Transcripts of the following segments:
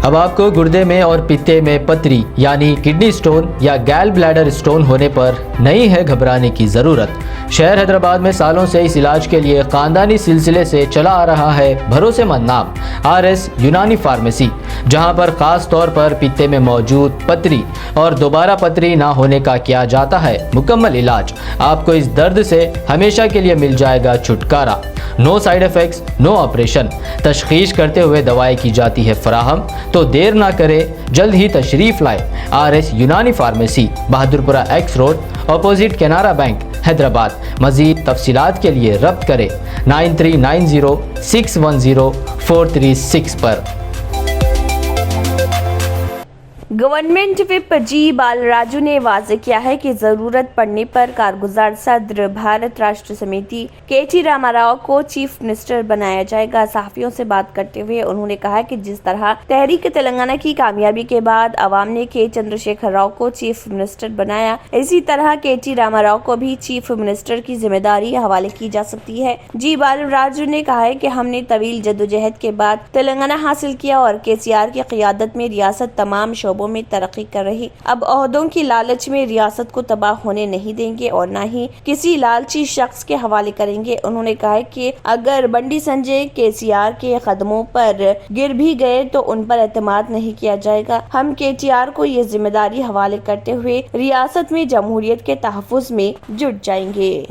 اب آپ کو گردے میں اور پتے میں پتری یعنی کڈنی سٹون یا گیل بلیڈر سٹون ہونے پر نہیں ہے گھبرانے کی ضرورت۔ شہر حیدرآباد میں سالوں سے اس علاج کے لیے خاندانی سلسلے سے چلا آ رہا ہے بھروسے مند نام RS یونانی فارمیسی، جہاں پر خاص طور پر پتے میں موجود پتری اور دوبارہ پتری نہ ہونے کا کیا جاتا ہے مکمل علاج۔ آپ کو اس درد سے ہمیشہ کے لیے مل جائے گا چھٹکارا، نو سائیڈ ایفیکٹس، نو آپریشن، تشخیص کرتے ہوئے دوائیں کی جاتی ہے فراہم۔ تو دیر نہ کرے، جلد ہی تشریف لائے RS Unani pharmacy, Bahadurpura X road, opposite Canara Bank, Hyderabad. مزید تفصیلات کے لیے ربط کریں 9390610436 پر۔ گورنمنٹ وپ جی بال راجو نے واضح کیا ہے کہ ضرورت پڑنے پر کارگزار صدر بھارت راشٹر سمیتی KT راما راؤ کو چیف منسٹر بنایا جائے گا۔ صحافیوں سے بات کرتے ہوئے انہوں نے کہا کہ جس طرح تحریک تلنگانہ کی کامیابی کے بعد عوام نے K چندرشیکھر راؤ کو چیف منسٹر بنایا، اسی طرح KT راما راؤ کو بھی چیف منسٹر کی ذمہ داری حوالے کی جا سکتی ہے۔ جی بال راجو نے کہا کہ ہم نے طویل جدوجہد کے بعد تلنگانہ حاصل کیا اور KCR کی قیادت میں ریاست تمام شعبوں میں ترقی کر رہی۔ اب عہدوں کی لالچ میں ریاست کو تباہ ہونے نہیں دیں گے اور نہ ہی کسی لالچی شخص کے حوالے کریں گے۔ انہوں نے کہا کہ اگر بنڈی سنجے KCR کے قدموں پر گر بھی گئے تو ان پر اعتماد نہیں کیا جائے گا۔ ہم KTR کو یہ ذمہ داری حوالے کرتے ہوئے ریاست میں جمہوریت کے تحفظ میں جٹ جائیں گے۔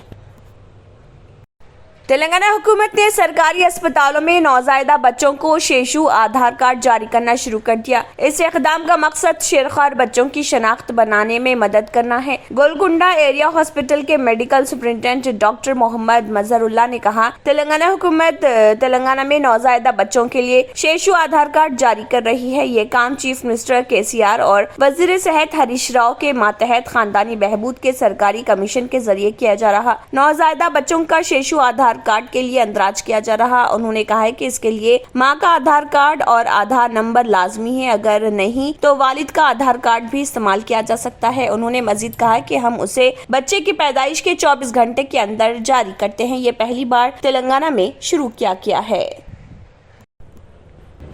تلنگانہ حکومت نے سرکاری اسپتالوں میں نوزائیدہ بچوں کو شیشو آدھار کارڈ جاری کرنا شروع کر دیا۔ اس اقدام کا مقصد شیرخوار بچوں کی شناخت بنانے میں مدد کرنا ہے۔ گولکنڈہ ایریا ہاسپٹل کے میڈیکل سپرنٹینڈنٹ ڈاکٹر محمد مظہر اللہ نے کہا، تلنگانہ حکومت تلنگانہ میں نوزائیدہ بچوں کے لیے شیشو آدھار کارڈ جاری کر رہی ہے۔ یہ کام چیف منسٹر KCR اور وزیر صحت ہریش راؤ کے ماتحت خاندانی بہبود کے سرکاری کمیشن کے ذریعے کیا جا رہا۔ نوزائیدہ بچوں کا شیشو آدھار کارڈ کے لیے اندراج کیا جا رہا۔ انہوں نے کہا کہ اس کے لیے ماں کا آدھار کارڈ اور آدھار نمبر لازمی ہے، اگر نہیں تو والد کا آدھار کارڈ بھی استعمال کیا جا سکتا ہے۔ انہوں نے مزید کہا کہ ہم اسے بچے کی پیدائش کے 24 گھنٹے کے اندر جاری کرتے ہیں۔ یہ پہلی بار تلنگانہ میں شروع کیا گیا ہے۔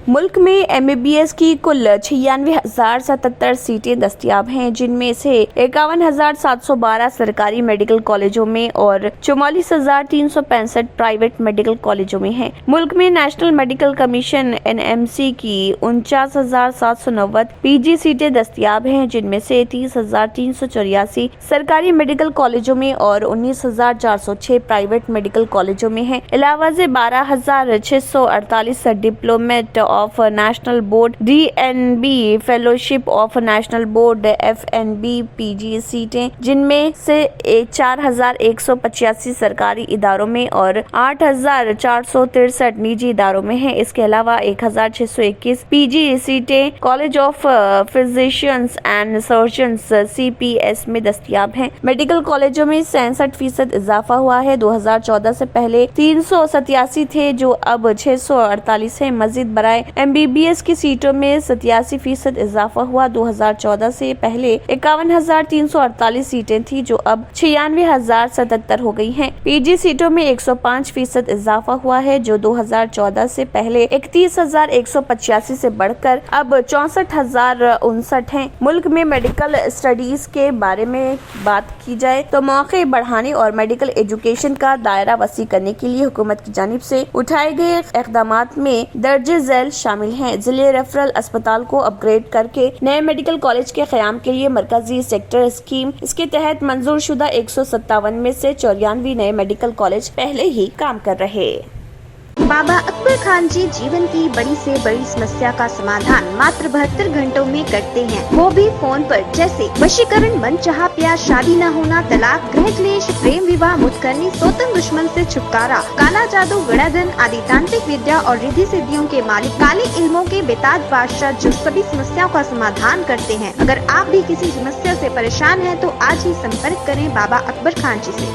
ملک میں MBBS کی کل 96,077 سیٹیں دستیاب ہیں، جن میں سے 51,712 سرکاری میڈیکل کالجوں میں اور 44,365 پرائیویٹ میڈیکل کالجوں میں ہیں۔ ملک میں نیشنل میڈیکل کمیشن NMC کی 49,790 PG سیٹیں دستیاب ہیں، جن میں سے 30,384 سرکاری میڈیکل کالجوں میں اور 19,406 پرائیویٹ میڈیکل کالجوں میں ہیں۔ علاوہ سے 12,648 diplomat of national board DNB fellowship of national board FNB PG سیٹیں، جن میں سے 4,185 سرکاری اداروں میں اور 8,463 نجی اداروں میں ہیں۔ اس کے علاوہ 1,621 PG سیٹیں college of فزیشینز and surgeons CPS میں دستیاب ہیں۔ میڈیکل کالجوں میں 67% اضافہ ہوا ہے۔ 2014 سے پہلے 387 تھے جو اب 648 ہیں۔ مزید برائے MBBS کی سیٹوں میں 87% اضافہ ہوا۔ 2014 سے پہلے 51,348 سیٹیں تھیں جو اب 96,077 ہو گئی ہیں۔ PG سیٹوں میں 105% اضافہ ہوا ہے جو 2014 سے پہلے 31,185 سے بڑھ کر اب 64,059 ہیں۔ ملک میں میڈیکل اسٹڈیز کے بارے میں بات کی جائے تو مواقع بڑھانے اور میڈیکل ایجوکیشن کا دائرہ وسیع کرنے کے لیے حکومت کی جانب سے اٹھائے گئے اقدامات میں درج ذیل شامل ہیں۔ ضلع ریفرل اسپتال کو اپ گریڈ کر کے نئے میڈیکل کالج کے قیام کے لیے مرکزی سیکٹر اسکیم، اس کے تحت منظور شدہ 157 میں سے 94 نئے میڈیکل کالج پہلے ہی کام کر رہے۔ بابا اکبر خان جی جیون کی بڑی سے بڑی سمسیا کا سمادھان ماتر 72 گھنٹوں میں کرتے ہیں، وہ بھی فون پر، جیسے وشیکرن، من چاہا پیار، شادی نہ ہونا، طلاق، گرہ کلیش، پریم وواہ، متکرنی، سوتن دشمن سے چھٹکارا، کالا جادو، گڑا دھن آدی تانترک ودیا اور ردھی سدھیوں کے مالک، کالے علموں کے بےتاج بادشاہ جو سبھی سمسیاؤں کا سمادھان کرتے ہیں۔ اگر آپ بھی کسی سمسیا سے پریشان ہیں تو آج ہی سمپرک کریں بابا اکبر خان جی سے۔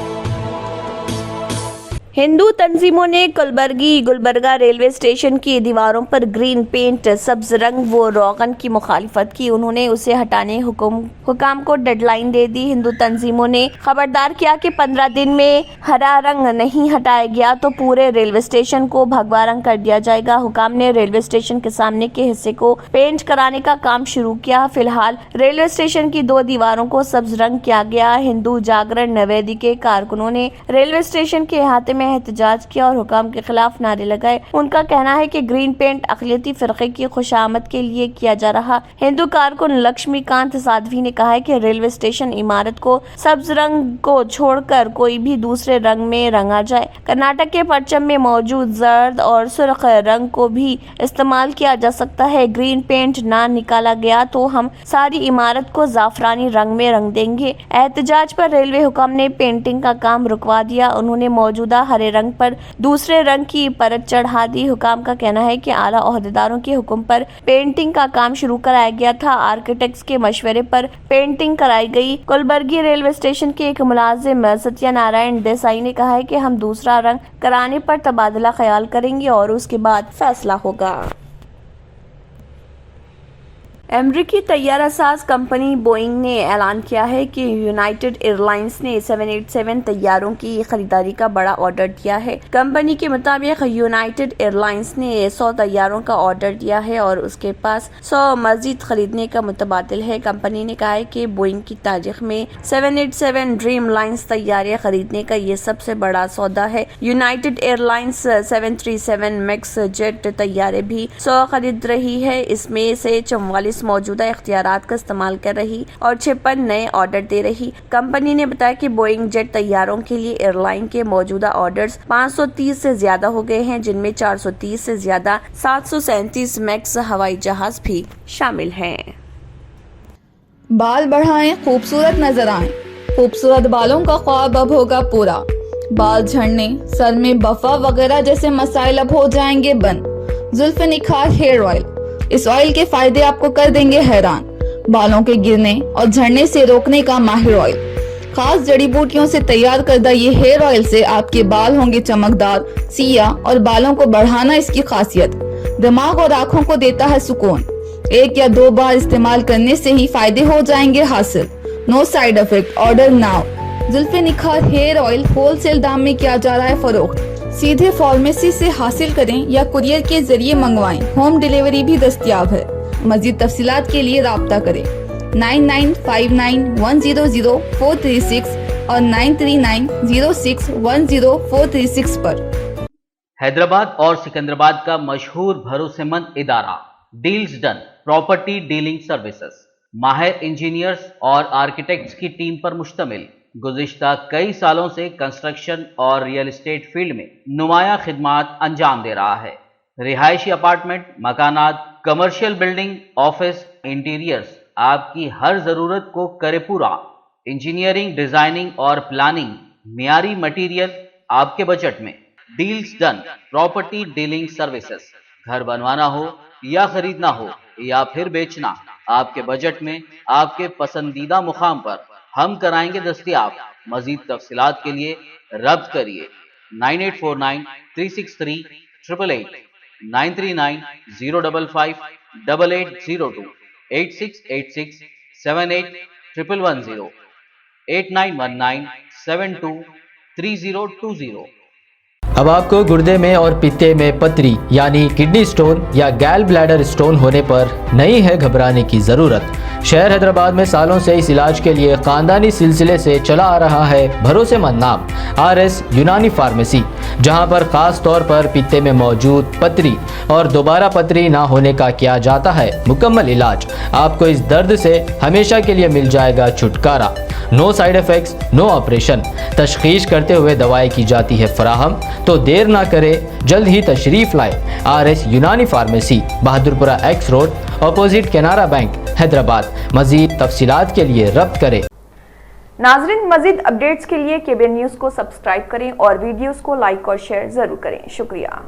हिंदू तंजीमों ने कलबर्गी गुलबर्गा रेलवे स्टेशन की दीवारों पर ग्रीन पेंट, सब्ज रंग व रोगन की मुखालिफत की। उन्होंने उसे हटाने हुकाम को डेडलाइन दे दी। हिंदू तंजीमों ने खबरदार किया कि 15 दिन में हरा रंग नहीं हटाया गया तो पूरे रेलवे स्टेशन को भगवा रंग कर दिया जाएगा। हुकाम ने रेलवे स्टेशन के सामने के हिस्से को पेंट कराने का काम शुरू किया। फिलहाल रेलवे स्टेशन की 2 दीवारों को सब्ज रंग किया गया। हिंदू जागरण नवेदी के कारकुनों ने रेलवे स्टेशन के अहाते में एहतजाज किया और हुकाम के खिलाफ नारे लगाए। उनका कहना है कि ग्रीन पेंट अक़लियती फ़िरक़े की खुशामद के लिए किया जा रहा। हिंदू कारकुन लक्ष्मीकांत साध्वी ने कहा है कि रेलवे स्टेशन इमारत को सब्ज रंग को छोड़कर कोई भी दूसरे रंग में रंगा जाए। कर्नाटक के परचम में मौजूद जर्द और सुर्ख रंग को भी इस्तेमाल किया जा सकता है। ग्रीन पेंट ना निकाला गया तो हम सारी इमारत को जाफरानी रंग में रंग देंगे। एहतजाज पर रेलवे हुकाम ने पेंटिंग का काम रुकवा दिया। उन्होंने मौजूदा हरे रंग पर दूसरे रंग की परत चढ़ा दी। हुकाम का कहना है कि आला ओहदेदारों के हुक्म पर पेंटिंग का काम शुरू कराया गया था। आर्किटेक्ट्स के मशवरे पर पेंटिंग कराई गई। कलबर्गी रेलवे स्टेशन के एक मुलाजिम सत्यनारायण देसाई ने कहा है कि हम दूसरा रंग कराने पर तबादला ख्याल करेंगे और उसके बाद फैसला होगा। अमेरिकी तैयारा साज कंपनी बोइंग ने ऐलान किया है कि यूनाइटेड एयरलाइंस ने 787 तैयारों की खरीदारी का बड़ा ऑर्डर दिया है। कंपनी के मुताबिक यूनाइटेड एयरलाइंस ने 100 तैयारों का ऑर्डर दिया है और उसके पास 100 मजीद खरीदने का मुतबादिल है। कंपनी ने कहा है कि बोइंग की तारीख में 787 ड्रीम लाइन्स तैयारियां खरीदने का ये सबसे बड़ा सौदा है। यूनाइटेड एयरलाइंस 737 मैक्स जेट तैयारे भी 100 खरीद रही है। इसमें से 44 मौजूदा इख्तियारात का इस्तेमाल कर रही और 56 नए ऑर्डर दे रही। कंपनी ने बताया कि बोइंग जेट तैयारों के लिए एयरलाइन के मौजूदा ऑर्डर्स 530 से ज्यादा हो गए हैं, जिनमें 430 से ज्यादा 737 मैक्स हवाई जहाज भी शामिल हैं। बाल बढ़ाएं, खूबसूरत नजर आएं। खूबसूरत बालों का ख्वाब अब होगा पूरा। बाल झड़ने, सर में बफा वगैरह जैसे मसाइल अब हो जाएंगे बंद। जुल्फ़े निखार हेयर ऑयल, इस ऑयल के फायदे आपको कर देंगे हैरान। बालों के गिरने और झड़ने से रोकने का माहिर ऑयल। खास जड़ी बूटियों से तैयार करदा ये हेयर ऑयल से आपके बाल होंगे चमकदार, सिया और बालों को बढ़ाना इसकी खासियत। दिमाग और आंखों को देता है सुकून। 1 या 2 बार इस्तेमाल करने से ही फायदे हो जाएंगे हासिल। No side effect, order now. जुल्फ़े निखार हेयर ऑयल होलसेल दाम में किया जा रहा है फरोख्त। सीधे फार्मेसी से हासिल करें या कुरियर के जरिए मंगवाएं। होम डिलीवरी भी दस्तयाब है। मजीद तफसीलात के लिए राब्ता करें 9959100436 और 9390610436 पर। हैदराबाद और सिकंदराबाद का मशहूर भरोसेमंद इदारा deals done property dealing services माहिर इंजीनियर्स और आर्किटेक्ट्स की टीम पर मुश्तमिल गुज़िश्ता कई सालों से कंस्ट्रक्शन और रियल एस्टेट फील्ड में नुमाया खिदमात अंजाम दे रहा है। रिहायशी अपार्टमेंट, मकानात, कमर्शियल बिल्डिंग, ऑफिस, इंटीरियर्स आपकी हर ज़रूरत को करे पूरा। इंजीनियरिंग, डिज़ाइनिंग और प्लानिंग, मियारी मटीरियल आपके बजट में। Deals done property dealing services. घर बनवाना हो या खरीदना हो या फिर बेचना, आपके बजट में, आपके पसंदीदा मुकाम पर हम कराएंगे दस्तयाब। मजीद तफसीलात के लिए रब्त करिए 9849363888, 9390558802, 8686781110, 8919723020। अब आपको गुर्दे में और पित्ते में पथरी यानी किडनी स्टोन या गैल ब्लैडर स्टोन होने पर नहीं है घबराने की ज़रूरत। शहर हैदराबाद में सालों से इस इलाज के लिए ख़ानदानी सिलसिले से चला आ रहा है भरोसेमंद नाम RS यूनानी फार्मेसी, जहां पर ख़ास तौर पर पित्ते में मौजूद पथरी और दोबारा पथरी ना होने का किया जाता है मुकम्मल इलाज। आपको इस दर्द से हमेशा के लिए मिल जाएगा छुटकारा। No side effects, no operation. तशखीस करते हुए दवाएं की जाती है फराहम, तो देर ना करें, जल्द ही तशरीफ़ लाए RS Unani pharmacy, Bahadurpura X road, opposite Canara Bank, Hyderabad. मजीद तफसीलात के लिए रब्त करें। नाज़रीन, मजीद अपडेट्स के लिए KBN न्यूज़ को सब्सक्राइब करें और वीडियोस को लाइक और शेयर ज़रूर करें। शुक्रिया।